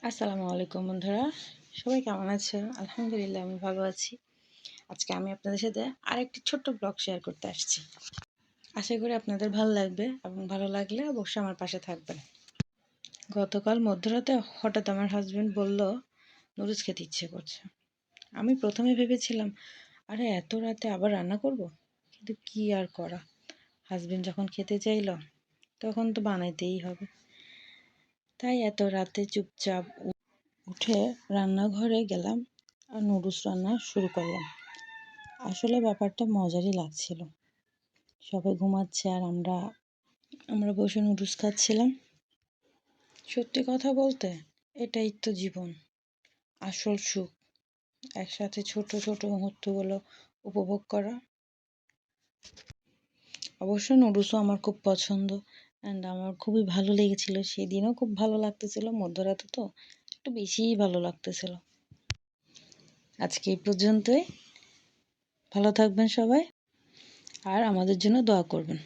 আসসালামু আলাইকুম বন্ধুরা, সবাই কেমন আছেন? আলহামদুলিল্লাহ আমি ভালো আছি। আজকে আমি আপনাদের সাথে আরেকটি ছোট্ট ব্লগ শেয়ার করতে আসছি। আশা করি আপনাদের ভালো লাগবে এবং ভালো লাগলে অবশ্যই আমার পাশে থাকবেন। গতকাল মধ্যরাতে হঠাৎ আমার হাজবেন্ড বলল নুডলস খেতে ইচ্ছে করছে। আমি প্রথমে ভেবেছিলাম আরে এত রাতে আবার রান্না করব, কিন্তু কি আর করা, হাজবেন্ড যখন খেতে চাইলো তখন তো বানাইতেই হবে। তাই এত রাতে চুপচাপ উঠে রান্নাঘরে গেলাম আর নুডলস রান্না শুরু করলাম। আসলে ব্যাপারটা মজারই লাগছিল। সবাই ঘুমাচ্ছে আর আমরা বসে নুডলস খাচ্ছিলাম। সত্যি কথা বলতে এটাই তো জীবন, আসল সুখ। একসাথে ছোট ছোট মুহূর্তগুলো উপভোগ করা। অবশ্য নুডলসও আমার খুব পছন্দ অ্যান্ড আমার খুবই ভালো লেগেছিল। সেদিনও খুব ভালো লাগতেছিল, মধ্যরাতে তো একটু বেশিই ভালো লাগতেছিল। আজকে এই পর্যন্তই। ভালো থাকবেন সবাই আর আমাদের জন্য দোয়া করবেন।